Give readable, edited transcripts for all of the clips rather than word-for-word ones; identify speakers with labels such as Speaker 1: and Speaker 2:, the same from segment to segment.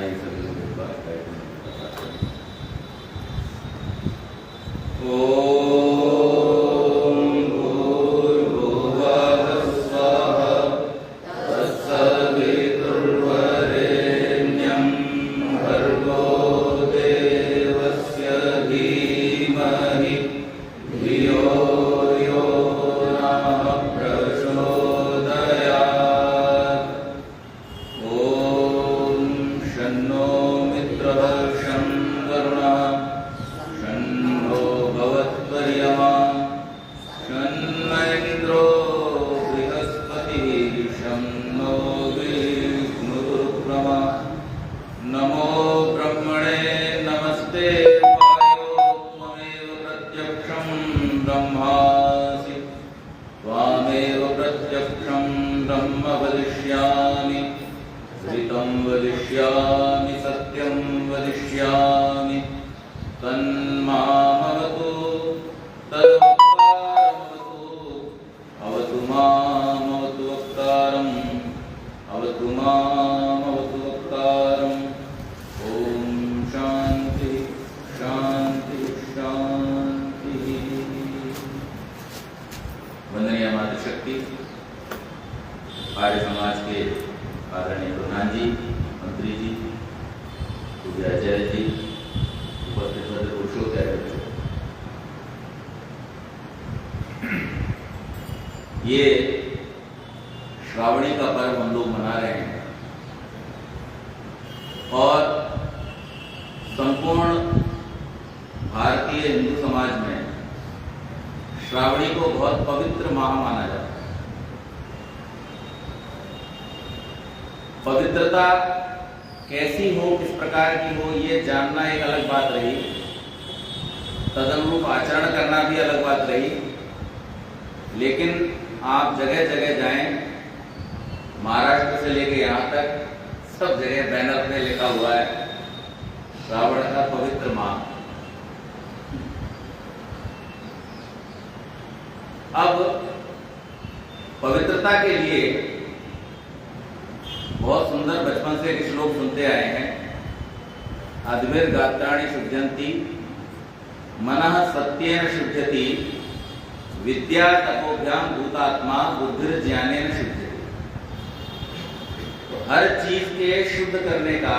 Speaker 1: आइए सभी लोग एक बार बैठने वदिष्यामि सत्यं वदिष्यामि तन्मामवतु तद्वक्तारमवतु अवतु मामवतु वक्तारम् अवतु मामवतु वक्तारम्। ॐ शान्ति शान्ति शान्ति। वंदनीय मातृशक्ति आर्य समाज के आदरणीय प्रधान जी, मंत्री जी, पूज्य आचार्य जी, उपस्थित पुरुषों के ये श्रावणी का पर्व हम लोग मना रहे हैं और संपूर्ण भारतीय हिंदू समाज में श्रावणी को बहुत पवित्र माह माना जाता है। पवित्रता कैसी हो, किस प्रकार की हो, ये जानना एक अलग बात रही, तदनुरूप आचरण करना भी अलग बात रही। लेकिन आप जगह जगह जाएं, महाराष्ट्र से लेकर यहाँ तक सब जगह बैनर पे लिखा हुआ है श्रावण का पवित्र माह। अब पवित्रता के लिए बहुत सुंदर बचपन से एक श्लोक सुनते आए हैं, अद्भिर गात्राणि शुद्धयन्ति मनः सत्येन शुद्धयति विद्या तपोभ्याम भूतात्मा बुद्धिर ज्ञानेन शुद्धयति। तो हर चीज के शुद्ध करने का,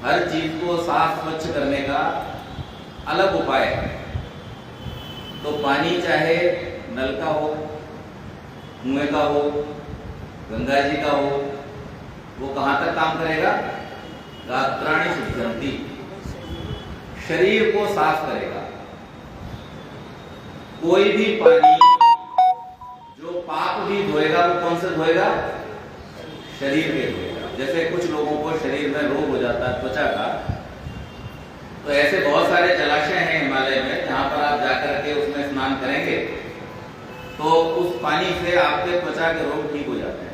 Speaker 1: हर चीज को साफ स्वच्छ करने का अलग उपाय है। तो पानी चाहे नल का हो, कुएं का हो, गंगा जी का हो, वो कहां तक काम करेगा? गात्राणि शुद्धयन्ति, शरीर को साफ करेगा। कोई भी पानी जो पाप भी धोएगा वो कौन से धोएगा? शरीर के धोएगा। जैसे कुछ लोगों को शरीर में रोग हो जाता है त्वचा का, तो ऐसे बहुत सारे जलाशय हैं हिमालय में जहां पर आप जाकर के उसमें स्नान करेंगे तो उस पानी से आपके त्वचा के रोग ठीक हो जाते हैं।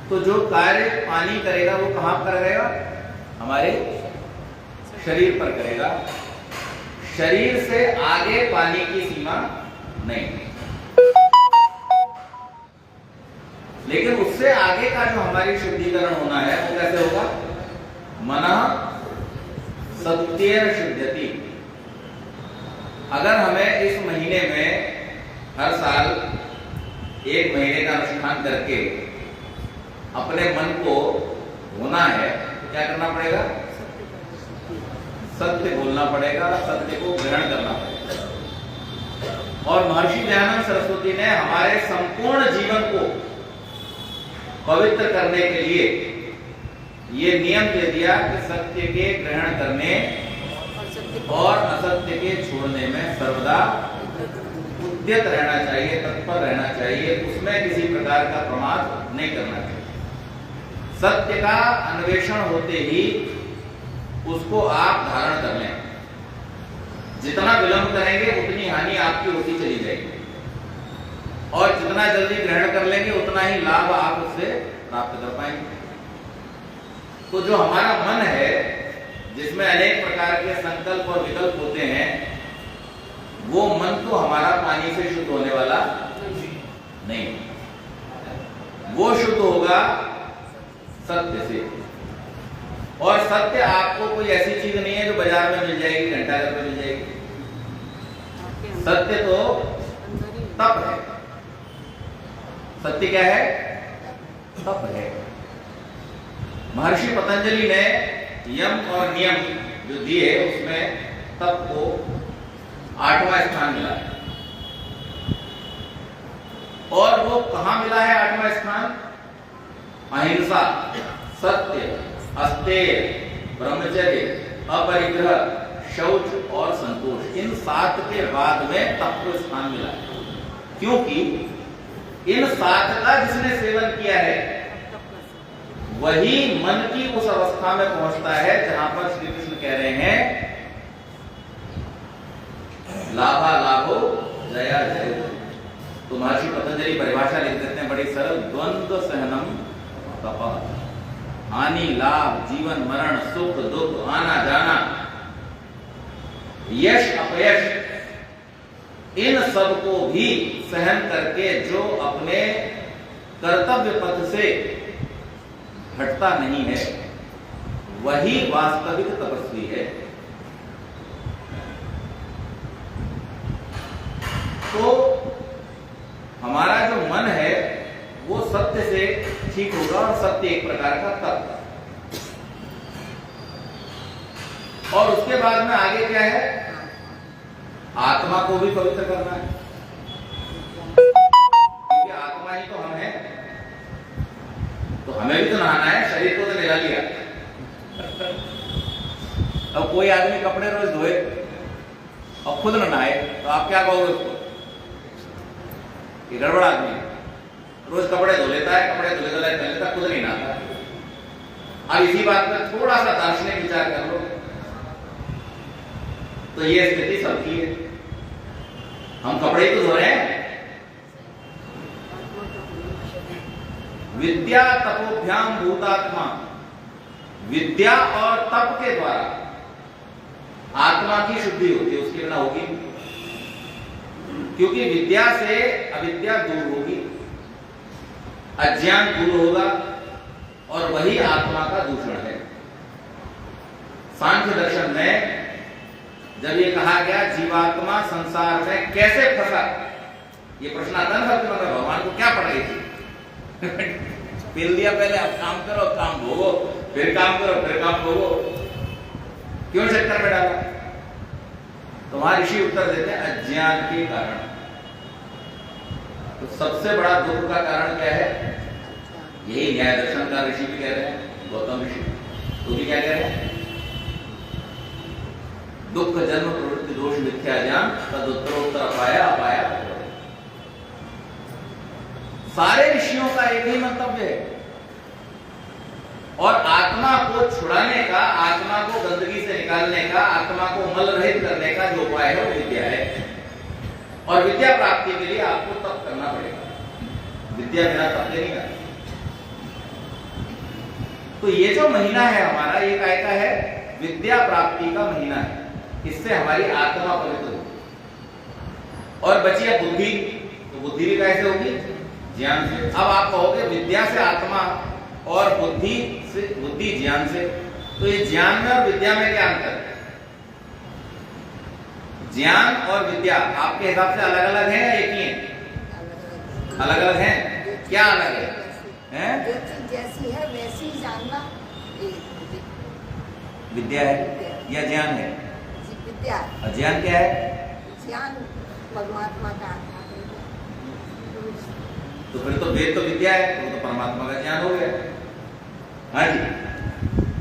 Speaker 1: तो जो कार्य पानी करेगा वो कहां पर करेगा? हमारे शरीर पर करेगा। शरीर से आगे पानी की सीमा नहीं, लेकिन उससे आगे का जो हमारी शुद्धिकरण होना है वो कैसे होगा? मनः सत्येन शुद्धयति। अगर हमें इस महीने में हर साल एक महीने का अनुष्ठान करके अपने मन को होना है तो क्या करना पड़ेगा? सत्य बोलना पड़ेगा, सत्य को ग्रहण करना पड़ेगा। और महर्षि दयानंद सरस्वती ने हमारे संपूर्ण जीवन को पवित्र करने के लिए ये नियम दे दिया कि सत्य के ग्रहण करने और असत्य के छोड़ने में सर्वदा उद्यत रहना चाहिए, तत्पर रहना चाहिए, उसमें किसी प्रकार का प्रमाद नहीं करना चाहिए। सत्य का अन्वेषण होते ही उसको आप धारण कर लें। जितना विलंब करेंगे उतनी हानि आपकी होती चली जाएगी, और जितना जल्दी ग्रहण कर लेंगे उतना ही लाभ आप उससे प्राप्त कर पाएंगे। तो जो हमारा मन है, जिसमें अनेक प्रकार के संकल्प और विकल्प होते हैं, वो मन तो हमारा पानी से शुद्ध होने वाला नहीं, वो शुद्ध होगा सत्य से। और सत्य आपको कोई ऐसी चीज नहीं है जो बाजार में मिल जाएगी, घंटाघर में मिल जाएगी। सत्य तो तप है। सत्य क्या है? तप है। महर्षि पतंजलि ने यम और नियम जो दिए उसमें तप को 8वां स्थान मिला है। और वो कहां मिला है 8वां स्थान? अहिंसा, सत्य, अस्तेय, ब्रह्मचर्य, अपरिग्रह, शौच और संतोष, इन 7 के बाद में तप को स्थान मिला है। क्योंकि इन 7 का जिसने सेवन किया है वही मन की उस अवस्था में पहुंचता है जहां पर श्री कृष्ण कह रहे हैं लाभा लाभो जया जय। तो महर्षि पतंजलि परिभाषा लिख देते हैं बड़ी सरल, द्वंद्व सहनम तप। हानि लाभ, जीवन मरण, सुख दुख, आना जाना, यश अपयश, इन सब को भी सहन करके जो अपने कर्तव्य पथ से हटता नहीं है वही वास्तविक तपस्वी है। तो हमारा जो मन है वो सत्य से ठीक होगा, और सत्य एक प्रकार का तप। और उसके बाद में आगे क्या है? आत्मा को भी पवित्र करना है, क्योंकि आत्मा ही तो हम हैं। तो हमें भी तो नहाना है, शरीर को तो नहला लिया। अब कोई आदमी कपड़े रोज धोए और खुद न नहाए तो आप क्या कहोगे उसको? गड़बड़ आदमी है, रोज कपड़े धो लेता है, कपड़े धुले धुले कर लेता, खुद नहीं नहाता। अब इसी बात पर थोड़ा सा दार्शनिक विचार कर लो तो ये स्थिति सबकी है। हम कपड़े तो धो रहे हैं। विद्या तपोभ्याम भूतात्मा, विद्या और तप के द्वारा आत्मा की शुद्धि होती है, उसके बिना होगी। क्योंकि विद्या से अविद्या दूर होगी, अज्ञान दूर होगा, और वही आत्मा का दूषण है। सांख्य दर्शन में जब ये कहा गया जीवात्मा संसार में कैसे फंसा, ये प्रश्न आता है सबके मन में, भगवान को क्या पढ़ाई थी? पिल दिया पहले, अब काम करो, काम भोगो, फिर काम करो, फिर काम भोगो, क्यों चक्कर में डाला? तुम्हारे ऋषि उत्तर देते हैं अज्ञान के कारण। तो सबसे बड़ा दुख का कारण क्या है? यही न्याय दर्शन का ऋषि भी कह रहे हैं, गौतम ऋषि तो भी क्या कह रहे हैं? दुख जन्म प्रवृत्ति दोष मिथ्या ज्ञान तदुत्तरोत्तर अपाया अपाया। सारे ऋषियों का एक ही मंतव्य है, और आत्मा को छुड़ाने का, आत्मा को गंदगी से निकालने का, आत्मा को मल रहित करने का जो उपाय है वो विद्या है। और विद्या प्राप्ति के लिए आपको तप करना पड़ेगा, विद्या बिना तप नहीं करना। तो ये जो महीना है हमारा, ये काय का है? विद्या प्राप्ति का महीना है। इससे हमारी आत्मा पवित्र होगी। और बची है बुद्धि, तो बुद्धि भी कैसे होगी? ज्ञान से। अब आप कहोगे विद्या से आत्मा और बुद्धि से, बुद्धि ज्ञान से, तो ये ज्ञान में और विद्या में क्या अंतर है? ज्ञान और विद्या आपके हिसाब से अलग अलग है या एक ही है? अलग अलग हैं। क्या अलग है? हैं?
Speaker 2: जैसी है वैसी जानना
Speaker 1: विद्या है या ज्ञान है?
Speaker 2: विद्या।
Speaker 1: और ज्ञान क्या है?
Speaker 2: ज्ञान परमात्मा का।
Speaker 1: तो फिर तो वेद तो विद्या है, तो परमात्मा का ज्ञान हो गया। हाँ जी,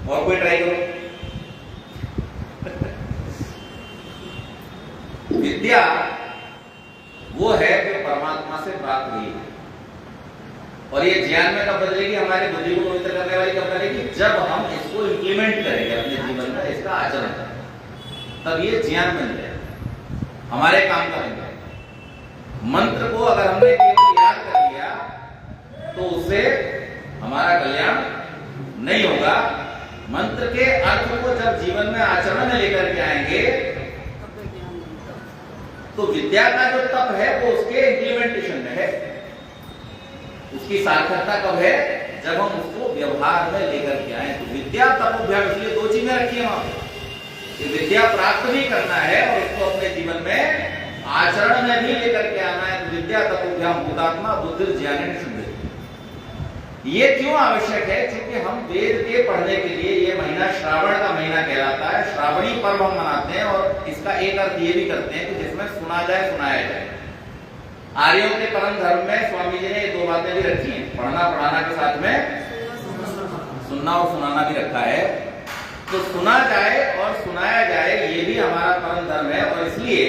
Speaker 1: और कोई ट्राई करो। विद्या वो है जो परमात्मा से प्राप्त हुई है, और ये ज्ञान में कब बदलेगी? हमारे बुद्धि को पवित्र करने वाली कब बदलेगी? जब हम इसको इम्प्लीमेंट करेंगे अपने जीवन में, इसका आचरण करेंगे, तब ये ज्ञान बन जाएगा, हमारे काम का बन जाएगा। मंत्र को अगर हमने केवल याद कर लिया तो उससे हमारा कल्याण नहीं होगा। मंत्र के अर्थ को जब जीवन में आचरण में लेकर के आएंगे तो विद्या का जो तप है वो उसके इम्प्लीमेंटेशन में है। उसकी सार्थकता कब है? जब हम उसको व्यवहार में लेकर के आए। तो विद्या तपोभ्याम, इसलिए दो चीजें रखी है वहां पे कि विद्या प्राप्त भी करना है और उसको अपने जीवन में आचरण में भी लेकर के आना है। तो विद्या तपोभ्याम भूतात्मा बुद्धि ज्ञान शुद्ध। ये क्यों आवश्यक है? क्योंकि हम वेद के पढ़ने के लिए, ये महीना श्रावण का महीना कहलाता है, श्रावणी पर्व हम मनाते हैं और इसका एक अर्थ ये भी करते हैं कि जिसमें सुना जाए सुनाया जाए। आर्यों के परम धर्म में स्वामी जी ने ये दो बातें भी रखी हैं, पढ़ना पढ़ाना के साथ में सुनना और सुनाना भी रखा है। तो सुना जाए और सुनाया जाए, ये भी हमारा परम धर्म है। और इसलिए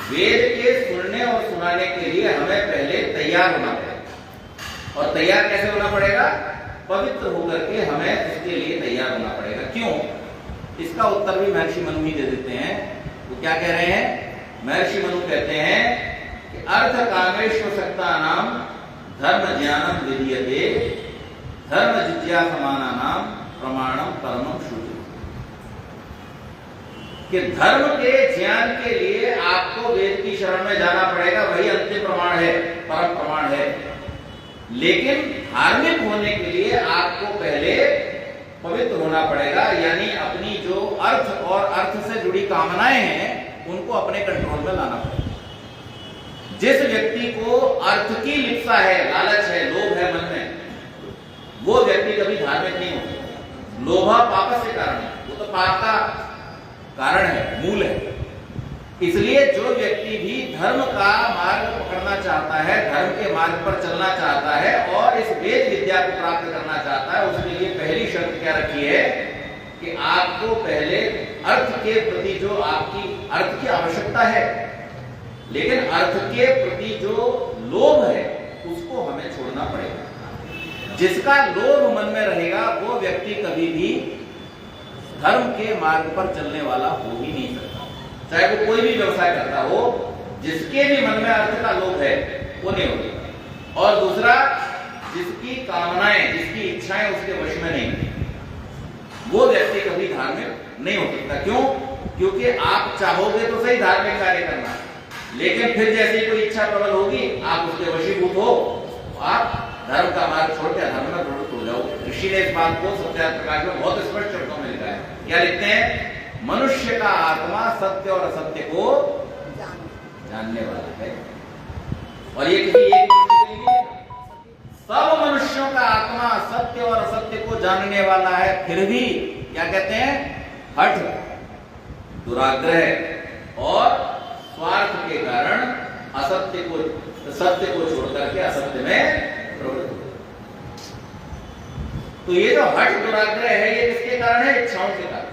Speaker 1: वेद के सुनने और सुनाने के लिए हमें पहले तैयार होना पड़ेगा। और तैयार कैसे होना पड़ेगा? पवित्र होकर के हमें उसके लिए तैयार होना पड़ेगा। क्यों? इसका उत्तर भी महर्षि मनु ही दे देते हैं। वो क्या कह रहे हैं? महर्षि मनु कहते हैं कि अर्थ कामेश्वशक्ता नाम धर्म ज्ञानम विधीयते धर्म जिज्ञासमाना नाम प्रमाणम परमम शुद्धि। कि धर्म के ज्ञान के लिए आपको वेद की शरण में जाना पड़ेगा, वही अंतिम प्रमाण है, परम प्रमाण है। लेकिन धार्मिक होने के लिए आपको पहले पवित्र होना पड़ेगा, यानी अपनी जो अर्थ और अर्थ से जुड़ी कामनाएं हैं उनको अपने कंट्रोल में लाना पड़ेगा। जिस व्यक्ति को अर्थ की लिप्सा है, लालच है, लोभ है मन में, वो व्यक्ति कभी धार्मिक नहीं होता। लोभा पाप से कारण है, वो तो पाप का कारण है, मूल है। इसलिए जो व्यक्ति भी धर्म का मार्ग पकड़ना चाहता है, धर्म के मार्ग पर चलना चाहता है और इस वेद विद्या को प्राप्त करना चाहता है, उसके लिए पहली शर्त क्या रखी है कि आपको पहले अर्थ के प्रति जो आपकी अर्थ की आवश्यकता है, लेकिन अर्थ के प्रति जो लोभ है उसको हमें छोड़ना पड़ेगा। जिसका लोभ मन में रहेगा वो व्यक्ति कभी भी धर्म के मार्ग पर चलने वाला हो ही नहीं सकता। चाहे वो कोई भी व्यवसाय करता हो, जिसके भी मन में अर्थ का लोभ है वो नहीं होगा। और दूसरा, जिसकी कामनाएं, जिसकी इच्छाएं उसके वश में नहीं, वो व्यक्ति कभी धार्मिक नहीं हो सकता। क्यों? क्योंकि आप चाहोगे तो सही धार्मिक कार्य करना, लेकिन फिर जैसी कोई इच्छा प्रबल होगी, आप उसके वशीभूत हो, आप धर्म का मार्ग छोड़ के धर्म में प्रवृत्त हो जाओ। ऋषि ने इस बात को सत्यार्थ प्रकाश में बहुत स्पष्ट शब्दों में लिखा है। क्या लिखते हैं? मनुष्य का आत्मा सत्य और असत्य को जानने वाला है। और ये किसी एक मनुष्य के लिए नहीं, सब मनुष्यों का आत्मा सत्य और असत्य को जानने वाला है। फिर भी क्या कहते हैं? हठ, दुराग्रह और स्वार्थ के कारण असत्य को, सत्य को छोड़कर के असत्य में प्रवृत्त हो। तो ये जो हठ दुराग्रह है, ये किसके कारण है? इच्छाओं के कारण।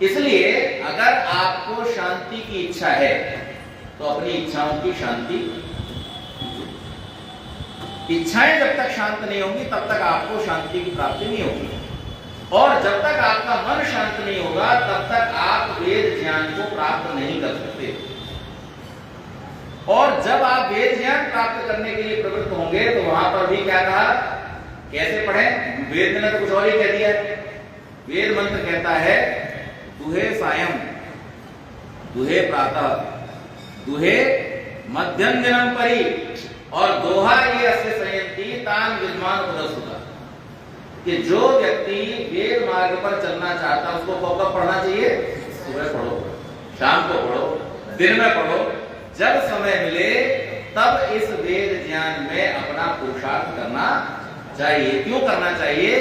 Speaker 1: इसलिए अगर आपको शांति की इच्छा है तो अपनी इच्छाओं की शांति, इच्छाएं जब तक शांत नहीं होंगी तब तक आपको शांति की प्राप्ति नहीं होगी। और जब तक आपका मन शांत नहीं होगा तब तक आप वेद ज्ञान को प्राप्त नहीं कर सकते। और जब आप वेद ज्ञान प्राप्त करने के लिए प्रवृत्त होंगे तो वहां पर भी क्या कहा? कैसे पढ़ें? वेद ने तो कुछ और ही कह दिया। वेद मंत्र कहता है दुहे सायं, दुहे प्रातः, दुहे मध्यम दिनम परि, और दोहा ये अस्य संयंती तान विद्वान उदसुता। कि जो व्यक्ति वेद मार्ग पर चलना चाहता है उसको कब पढ़ना चाहिए? सुबह पढ़ो, शाम को पढ़ो, दिन में पढ़ो, जब समय मिले तब इस वेद ज्ञान में अपना पुरुषार्थ करना चाहिए। क्यों करना चाहिए?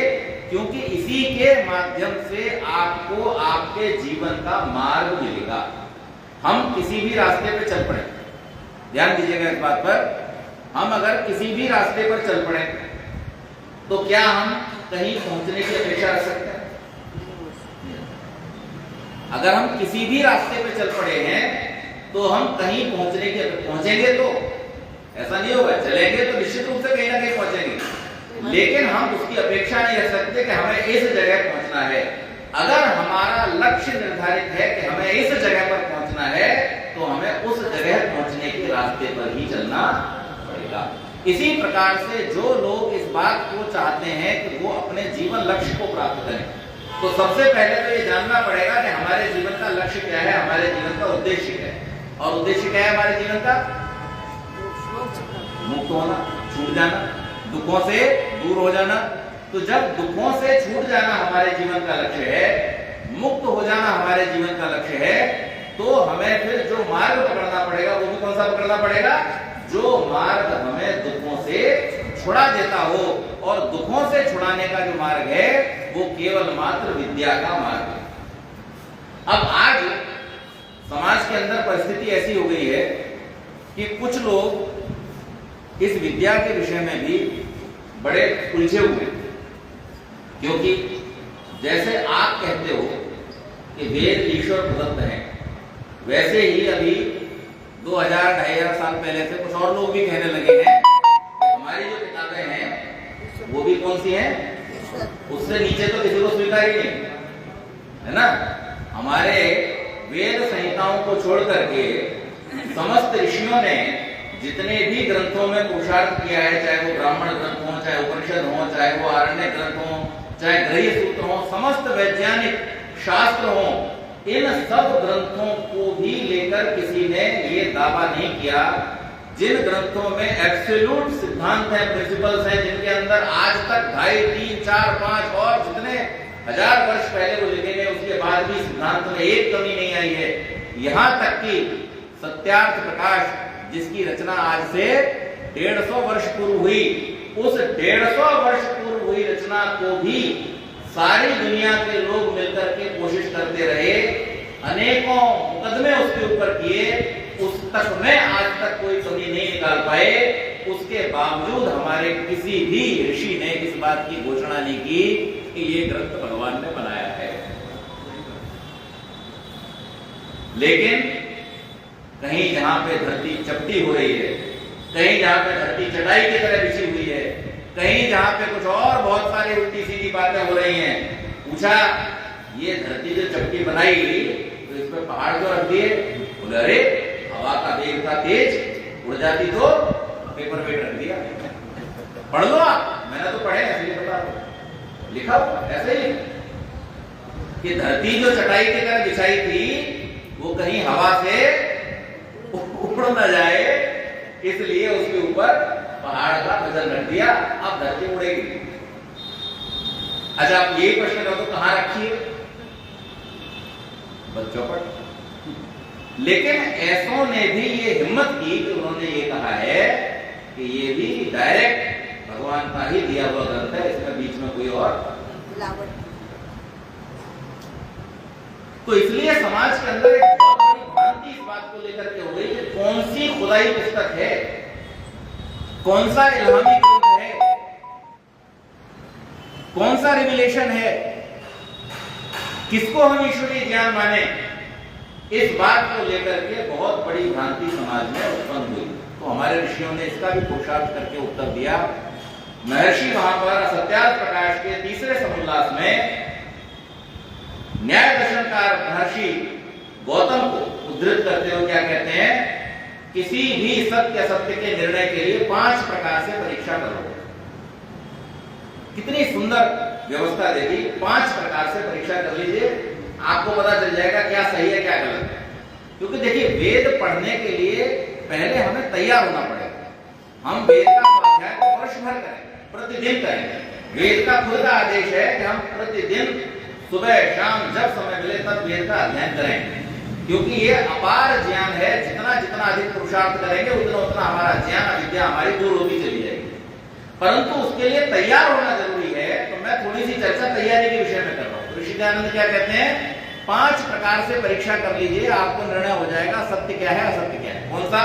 Speaker 1: क्योंकि इसी के माध्यम से आपको आपके जीवन का मार्ग मिलेगा। हम किसी भी रास्ते पर चल पड़े, ध्यान दीजिएगा इस बात पर, हम अगर किसी भी रास्ते पर चल पड़े तो क्या हम कहीं पहुंचने की अपेक्षा रख सकते हैं? अगर हम किसी भी रास्ते पर चल पड़े हैं तो हम कहीं पहुंचेंगे तो ऐसा नहीं होगा। चलेंगे तो निश्चित रूप से कहीं ना कहीं पहुंचेंगे, लेकिन हम उसकी अपेक्षा नहीं रख सकते कि हमें इस जगह पहुंचना है। अगर हमारा लक्ष्य निर्धारित है कि हमें इस जगह पर पहुंचना है तो हमें उस जगह पहुंचने के रास्ते पर ही चलना पड़ेगा। इसी प्रकार से जो लोग इस बात को चाहते हैं कि वो अपने जीवन लक्ष्य को प्राप्त करें, तो सबसे पहले तो ये जानना पड़ेगा कि हमारे जीवन का लक्ष्य क्या है, हमारे जीवन का उद्देश्य क्या है। और उद्देश्य क्या है हमारे जीवन का? मुक्त होना, छूट जाना, दुखों से दूर हो जाना। तो जब दुखों से छूट जाना हमारे जीवन का लक्ष्य है, मुक्त हो जाना हमारे जीवन का लक्ष्य है, तो हमें फिर जो मार्ग पकड़ना पड़ेगा वो भी कौन सा पकड़ना पड़ेगा? जो मार्ग हमें दुखों से छुड़ा देता हो। और दुखों से छुड़ाने का जो मार्ग है वो केवल मात्र विद्या का मार्ग है। अब आज समाज के अंदर परिस्थिति ऐसी हो गई है कि कुछ लोग इस विद्या के विषय में भी बड़े उलझे हुए हैं, क्योंकि जैसे आप कहते हो कि वेद ईश्वर प्रदत्त हैं, वैसे ही अभी 2000-2500 साल पहले से कुछ और लोग भी कहने लगे हैं हमारी जो किताबें हैं वो भी कौन सी हैं? उससे नीचे तो किसी को स्वीकार ही नहीं है ना। हमारे वेद संहिताओं को छोड़ करके समस्त ऋषियों ने जितने भी ग्रंथों में पुरुषार्थ किया है, चाहे वो ब्राह्मण ग्रंथ हो, चाहे उपनिषद हो, चाहे वो आरण्य ग्रंथ हो, चाहे गृह्य सूत्र हो, समस्त वैज्ञानिक शास्त्र हो, इन सब ग्रंथों को भी लेकर किसी ने ये दावा नहीं किया जिन ग्रंथों में एब्सोल्यूट सिद्धांत है, प्रिंसिपल्स हैं, जिनके अंदर आज तक 2.5, 3, 4, 5 और जितने हजार वर्ष पहले वो लिखे गए, उसके बाद भी सिद्धांत में एक कमी नहीं आई है। यहां तक कि सत्यार्थ प्रकाश जिसकी रचना आज से 150 वर्ष पूर्व हुई, उस 150 वर्ष पूर्व हुई रचना को भी सारी दुनिया के लोग मिलकर के कोशिश करते रहे, अनेकों मुकदमे उसके ऊपर किए, उस तक में आज तक कोई कमी नहीं निकाल पाए। उसके बावजूद हमारे किसी भी ऋषि ने इस बात की घोषणा नहीं की कि ये ग्रंथ भगवान ने बनाया है। लेकिन कहीं जहां पे धरती चपटी हो रही है, कहीं जहां पे धरती चटाई की तरह बिछी हुई है, कहीं जहां पे कुछ और बहुत सारी उल्टी सीधी बातें हो रही हैं, पूछा ये धरती जो चपटी बनाई तो इस पे पहाड़ क्यों रख दिए? बोले अरे हवा का वेग था तेज, उड़ जाती तो पेपर वेट रख दिया। पढ़ लो आप, मैंने तो पढ़े इसलिए बता रहा हूं, लिखा ऐसे ही कि धरती जो चटाई की तरह बिछाई थी वो कहीं हवा से उड़ न जाए, इसलिए उसके ऊपर पहाड़ का वजन रख दिया, अब धरती उड़ेगी। अच्छा आप यही प्रश्न करो तो कहां रखिए? बच्चों पर। लेकिन ऐसों ने भी ये हिम्मत की कि उन्होंने ये कहा है कि ये भी डायरेक्ट भगवान का ही दिया हुआ ग्रंथ है, इसमें बीच में कोई और मिलावट। तो इसलिए समाज के अंदर एक बहुत बड़ी भ्रांति इस बात को लेकर के हो गई कि कौन सी खुदाई पुस्तक है, कौन सा इल्हामी ग्रंथ है, कौन सा रिविलेशन है, किसको हम ईश्वरीय ज्ञान माने, इस बात को लेकर के बहुत बड़ी भ्रांति समाज में उत्पन्न हुई। तो हमारे ऋषियों ने इसका भी पुरुषार्थ करके उत्तर दिया। महर्षि वहां पर सत्यार्थ प्रकाश के तीसरे समुल्लास में न्याय दर्शनकार महर्षि गौतम को उद्धृत करते हुए क्या कहते हैं? किसी भी सत्य असत्य के निर्णय के लिए 5 प्रकार से परीक्षा करो। कितनी सुंदर व्यवस्था दे दी, 5 प्रकार से परीक्षा कर लीजिए, आपको पता चल जाएगा क्या सही है क्या गलत है। क्योंकि देखिए वेद पढ़ने के लिए पहले हमें तैयार होना पड़ेगा। हम वेद का स्वाध्याय तो वर्ष भर करें, प्रतिदिन करें। वेद का खुद का आदेश है कि हम प्रतिदिन सुबह शाम जब समय मिले तब वेद का अध्ययन करें, क्योंकि ये अपार ज्ञान है। जितना जितना अधिक पुरुषार्थ करेंगे उतना उतना हमारा ज्ञान अविद्या हमारी दूर होती चली जाएगी। परंतु उसके लिए तैयार होना जरूरी है। तो मैं थोड़ी सी चर्चा तैयारी के विषय में कर रहा हूँ। ऋषि दयानंद क्या कहते हैं? 5 प्रकार से परीक्षा कर लीजिए, आपको निर्णय हो जाएगा सत्य क्या है असत्य क्या है। कौन सा?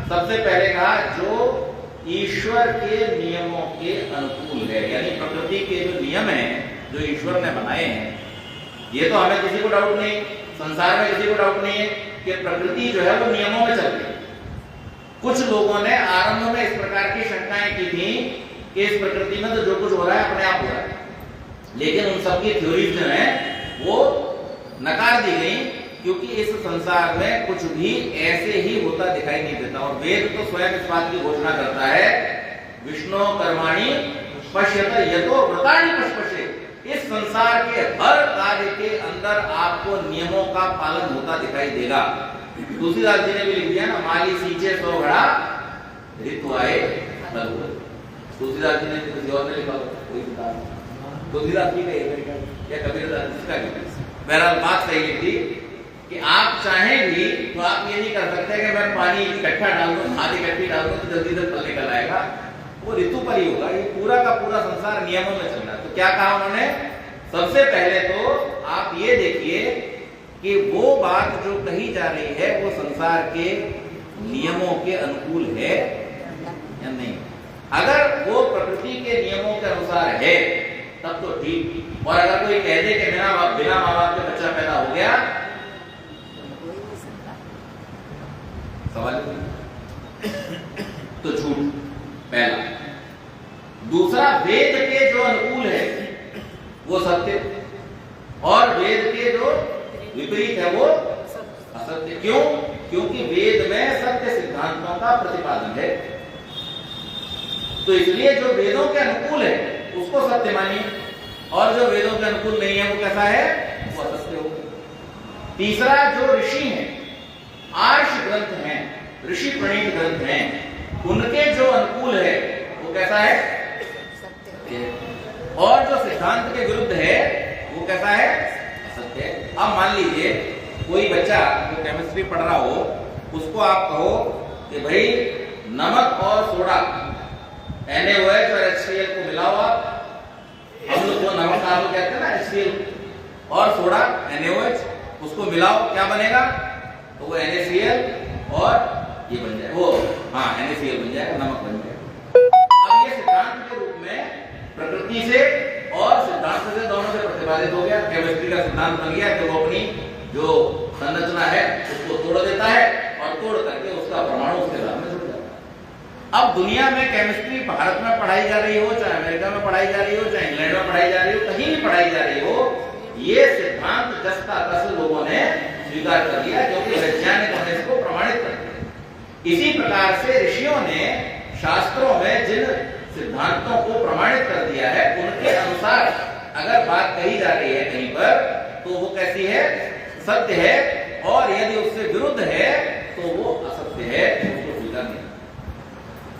Speaker 1: सबसे पहले कहा जो ईश्वर के नियमों के अनुकूल है, यानी प्रकृति के जो नियम है जो ईश्वर ने बनाए हैं, ये तो हमें किसी को डाउट नहीं, संसार में किसी को डाउट नहीं है कि प्रकृति जो है वो नियमों में चल रही है। कुछ लोगों ने आरंभ में इस प्रकार की शंकाएं की थी कि इस प्रकृति में तो जो कुछ हो रहा है अपने आप हो रहा है, लेकिन उन सबकी थ्योरीज जो है वो नकार दी गई, क्योंकि इस संसार में कुछ भी ऐसे ही होता दिखाई नहीं देता। और वेद तो स्वयं इस बात की घोषणा करता है, विष्णु कर्माणि पश्यत यतो व्रतानि पश्पशे। इस संसार के हर कार्य के अंदर आपको नियमों का पालन होता दिखाई देगा। तुलसीदास जी ने भी लिख दिया ना, माली सींचे 100 घड़ा ऋतु आए फल हुए। तुलसीदास जी ने किसी और ने लिखा कोई किताब, तुलसीदास जी का या कबीरदास जिसका भी। बहरहाल बात सही लिख दी कि आप चाहें भी तो आप ये नहीं कर सकते कि मैं पानी इकट्ठा डाल दूं, खाद इकट्ठी डाल दूं तो जल्दी से फल निकल आएगा। वो ऋतु पर ही होगा। ये पूरा का पूरा संसार नियमों में चल रहा है। तो क्या कहा उन्होंने? सबसे पहले तो आप ये देखिए कि वो बात जो कही जा रही है वो संसार के नियमों के अनुकूल है या नहीं। अगर वो प्रकृति के नियमों के अनुसार है तब तो ठीक। और अगर कोई कह दे कि बिना माँ बाप के बच्चा पैदा हो गया, सवाल तो झूठ पहला। दूसरा, वेद के जो अनुकूल है वो सत्य, और वेद के जो विपरीत है वो असत्य। क्यों? क्योंकि वेद में सत्य सिद्धांतों का प्रतिपादन है। तो इसलिए जो वेदों के अनुकूल है उसको सत्य मानिए, और जो वेदों के अनुकूल नहीं है वो कैसा है? वो असत्य होगा। तीसरा, जो ऋषि हैं, आर्ष ग्रंथ हैं, ऋषि प्रणीत ग्रंथ हैं, उनके जो अनुकूल है वो कैसा है? सत्य। और जो सिद्धांत के विरुद्ध है वो कैसा है? असत्य है। अब मान लीजिए कोई बच्चा जो केमिस्ट्री पढ़ रहा हो, उसको आप कहो कि भाई नमक और सोडा NaOH और HCl को मिलाओ। आप हम लोग को नमक आप कहते हैं ना HCl, और सोडा NaOH, उसको मिलाओ, क्या बनेगा? तो वो NaCl और ये बन जाए, वो हाँ NaCl बन जाएगा, नमक बन जाएगा। अब ये सिद्धांत के रूप में प्रकृति से और सिद्धांत से दोनों से प्रतिपादित हो गया। केमिस्ट्री का सिद्धांत बन गया कि वो अपनी जो संरचना है उसको तोड़ देता है और तोड़ करके उसका परमाणु उसके साथ में जुड़ जाता है। अब दुनिया में केमिस्ट्री भारत में पढ़ाई जा रही हो, चाहे अमेरिका में पढ़ाई जा रही हो, चाहे इंग्लैंड में पढ़ाई जा रही हो, कहीं भी पढ़ाई जा रही हो, ये सिद्धांत जस का तस लोगों ने स्वीकार कर लिया, क्योंकि वैज्ञानिक होने को प्रमाणित कर दिया। इसी प्रकार से ऋषियों ने शास्त्रों में जिन सिद्धांतों को प्रमाणित कर दिया है, उनके अनुसार अगर बात कही जा रही है कहीं पर, तो वो कैसी है? सत्य है। और यदि उससे विरुद्ध है तो वो असत्य है, उसको स्वीकार नहीं।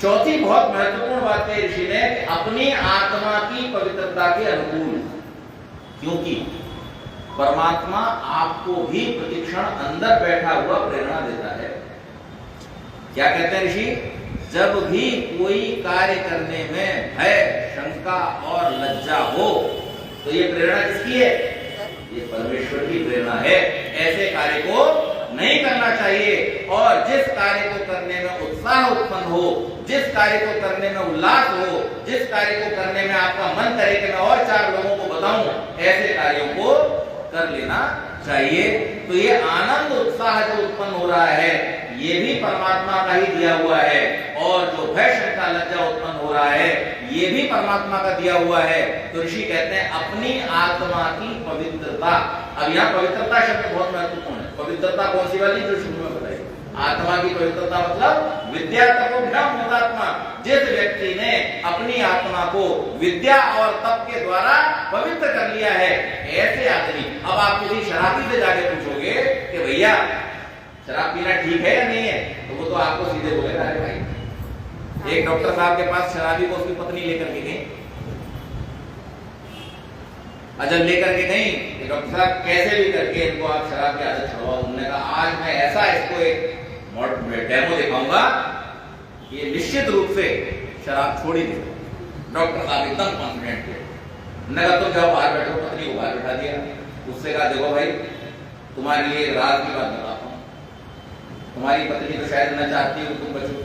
Speaker 1: चौथी बहुत महत्वपूर्ण बात है ऋषि ने, अपनी आत्मा की पवित्रता के अनुकूल, क्योंकि परमात्मा आपको भी प्रतिक्षण अंदर बैठा हुआ प्रेरणा देता है। क्या कहते हैं ऋषि? जब भी कोई कार्य करने में भय, शंका और लज्जा हो तो ये प्रेरणा किसकी है? ये परमेश्वर की प्रेरणा है। ऐसे कार्य को नहीं करना चाहिए, और जिस कार्य को करने में उत्साह उत्पन्न हो, जिस कार्य को करने में उल्लास हो, जिस कार्य को करने में आपका मन करे कि मैं और 4 लोगों को बताऊं, ऐसे कार्यों को कर लेना चाहिए। तो ये आनंद उत्साह जो उत्पन्न हो रहा है ये भी परमात्मा का ही दिया हुआ है, और जो भय शंका लज्जा उत्पन्न हो रहा है ये भी परमात्मा का दिया हुआ है। तो ऋषि कहते हैं अपनी आत्मा की पवित्रता। अब यहाँ पवित्रता शब्द बहुत महत्वपूर्ण है। पवित्रता कौन सी वाली? जो शुरू में बताई, आत्मा की पवित्रता मतलब विद्या तपोभ्याम मुक्तात्मा। जिस व्यक्ति ने अपनी आत्मा को विद्या और तप के द्वारा पवित्र कर लिया है, ऐसे आदमी। अब आप किसी शराबी से जाके पूछोगे कि भैया शराब पीना ठीक है या नहीं है, तो वो तो आपको सीधे बोलेगा अरे भाई। एक डॉक्टर साहब के पास शराबी को उसकी पत्नी लेकर के गई, अजल लेकर के गई कि डॉक्टर साहब कैसे भी करके इनको आप शराब की आदत छुड़वाओ। उन्होंने कहा आज मैं ऐसा इसको एक डेमो दिखाऊंगा कि ये निश्चित रूप से शराब छोड़ ही देगा। डॉक्टर साहब एकदम कॉन्फिडेंट थे। उन्होंने कहा तुम जाओ बाहर बैठो, पत्नी को बाहर बैठा दिया। उससे कहा देखो भाई तुम्हारे लिए राज की बात बताता हूँ, तुम्हारी पत्नी तो शायद न चाहती हो तुम बचो,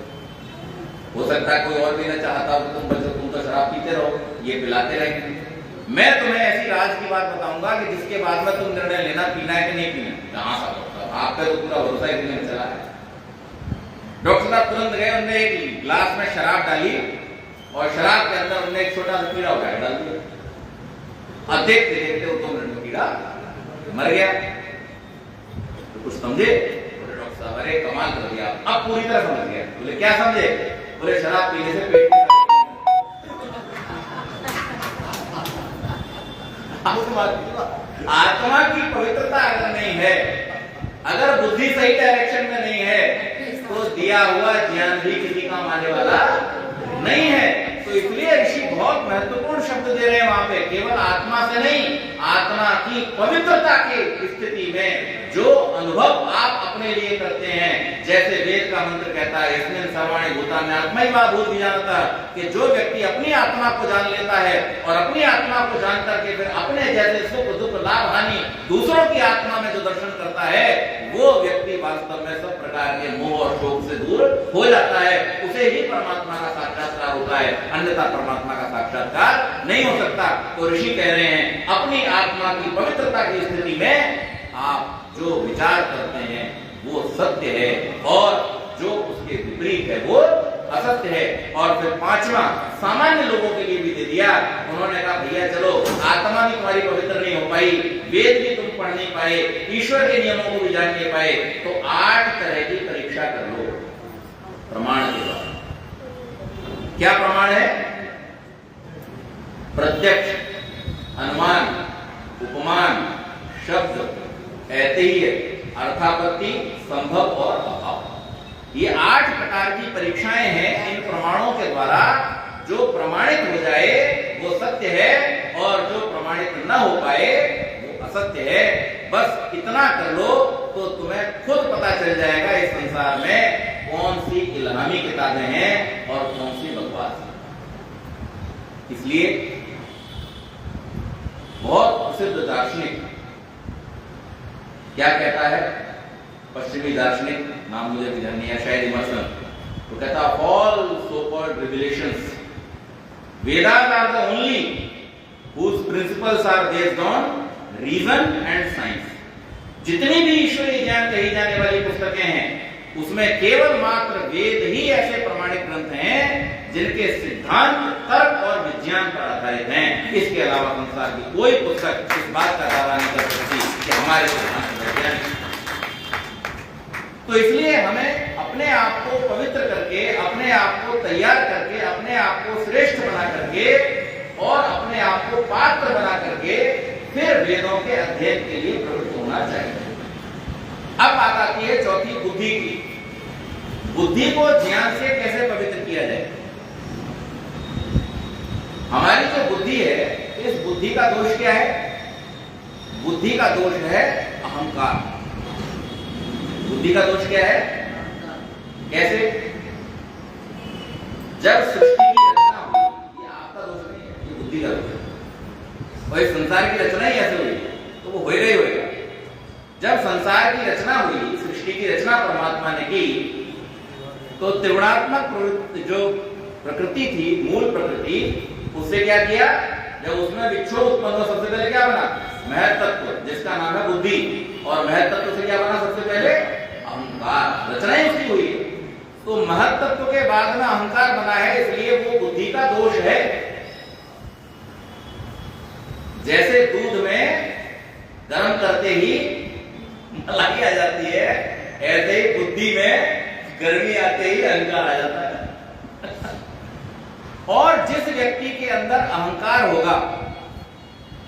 Speaker 1: हो सकता है कोई और भी न चाहता हो तुम बचो, तुम तो शराब पीते रहोगे, ये पिलाते रहेंगे। मैं तुम्हें ऐसी राज की बात बताऊंगा कि जिसके बाद में तुम निर्णय लेना पीना है कि नहीं पीना। कहां सा आप पे तो पूरा भरोसा ही पीने में चला है। डॉक्टर साहब तुरंत गए, उन्होंने एक ग्लास में शराब डाली और शराब के अंदर उन्होंने एक छोटा सा कीड़ा उठा डाल दिया। अब देखते देखते वो 2 मिनट में कीड़ा मर गया। तो कुछ समझे? डॉक्टर साहब अरे कमाल कर दिया, अब पूरी तरह समझ गया। बोले क्या समझे? बोले शराब पीने से पेट आत्मा की पवित्रता अगर नहीं है अगर बुद्धि सही डायरेक्शन में नहीं है तो दिया हुआ ज्ञान भी किसी काम आने वाला नहीं है। तो इसलिए ऋषि बहुत महत्वपूर्ण शब्द दे रहे हैं वहां पे, केवल आत्मा से नहीं, आत्मा की पवित्रता की स्थिति में जो अनुभव आप अपने लिए करते हैं, जैसे वेद का मंत्र कहता है इसमें सर्वाणि भूतानि आत्मैवा भूत जानता, कि जो व्यक्ति अपनी आत्मा को जान लेता है और अपनी आत्मा को जान करके फिर अपने जैसे सुख दुख लाभ हानि दूसरों की आत्मा में जो दर्शन करता है, वो व्यक्ति वास्तव में सब प्रकार के मोह और शोक से दूर हो जाता है, उसे ही परमात्मा का साक्षात्कार होता है, अन्यथा परमात्मा का साक्षात्कार नहीं हो सकता। तो ऋषि कह रहे हैं अपनी आत्मा की पवित्रता की स्थिति में आप जो विचार करते हैं वो सत्य है और जो उसके विपरीत है वो असत्य है। और फिर पांचवा सामान्य लोगों के लिए भी दे दिया, उन्होंने कहा भैया चलो आत्मा भी तुम्हारी पवित्र नहीं हो पाई, वेद भी तुम पढ़ नहीं पाए, ईश्वर के नियमों को भी जान नहीं पाए, तो 8 तरह की परीक्षा कर लो प्रमाण के द्वारा। क्या प्रमाण है? प्रत्यक्ष, अनुमान, उपमान, शब्द, ऐतिह्य, अर्थापत्ति, संभव और अभाव। ये 8 प्रकार की परीक्षाएं हैं। इन प्रमाणों के द्वारा जो प्रमाणित हो जाए वो सत्य है और जो प्रमाणित न हो पाए वो असत्य है। बस इतना कर लो तो तुम्हें खुद पता चल जाएगा इस संसार में कौन सी इल्हामी किताबें हैं और कौन सी बकवास है। इसलिए बहुत प्रसिद्ध दार्शनिक क्या कहता है, पश्चिमी दार्शनिक, नाम मुझे ध्यान नहीं है, शायद इमर्सन, तो कहता all so called revelations Vedas are the only whose principles are based on reason and science। जितनी भी ईश्वरीय ज्ञान कही जाने वाली पुस्तकें हैं उसमें केवल मात्र वेद ही ऐसे प्रमाणिक ग्रंथ हैं जिनके सिद्धांत तर्क और विज्ञान पर आधारित हैं। इसके अलावा संसार की कोई पुस्तक इस बात का दावा नहीं कर सकती कि हमारे सिद्धांत वैज्ञानिक। तो इसलिए हमें अपने आप को पवित्र करके, अपने आप को तैयार करके, अपने आप को श्रेष्ठ बना करके और अपने आप को पात्र बना करके फिर वेदों के अध्ययन के लिए प्रवृत्त होना चाहिए। अब बात आती है चौथी, बुद्धि की। बुद्धि को ज्ञान से कैसे पवित्र किया जाए? हमारी जो बुद्धि है, इस बुद्धि का दोष क्या है? बुद्धि का दोष है अहंकार। बुद्धि का दोष क्या है? कैसे? जब सृष्टि की रचना हुई, ये आपका दोष नहीं है, ये बुद्धि का दोष है। और इस संसार की रचना ही ऐसे हुई तो वो होएगा ही होएगा। जब संसार की रचना हुई, सृष्टि की रचना परमात्मा ने की, तो त्रिगुणात्मक जो प्रकृति थी, मूल प्रकृति, उससे क्या किया? जब उसमें विक्षोभ उत्पन्न हुआ, सबसे पहले क्या बना? महत् तत्व, जिसका नाम है बुद्धि। और महत् तत्व से क्या बना? सबसे पहले अहंकार। रचना ही उसकी हुई। तो महत् तत्व के बाद में अहंकार बना है, इसलिए वो बुद्धि का दोष है। जैसे दूध में गर्म करते ही मलाई आ जाती है, ऐसे ही बुद्धि में गर्मी आते ही अहंकार आ जाता है। और जिस व्यक्ति के अंदर अहंकार होगा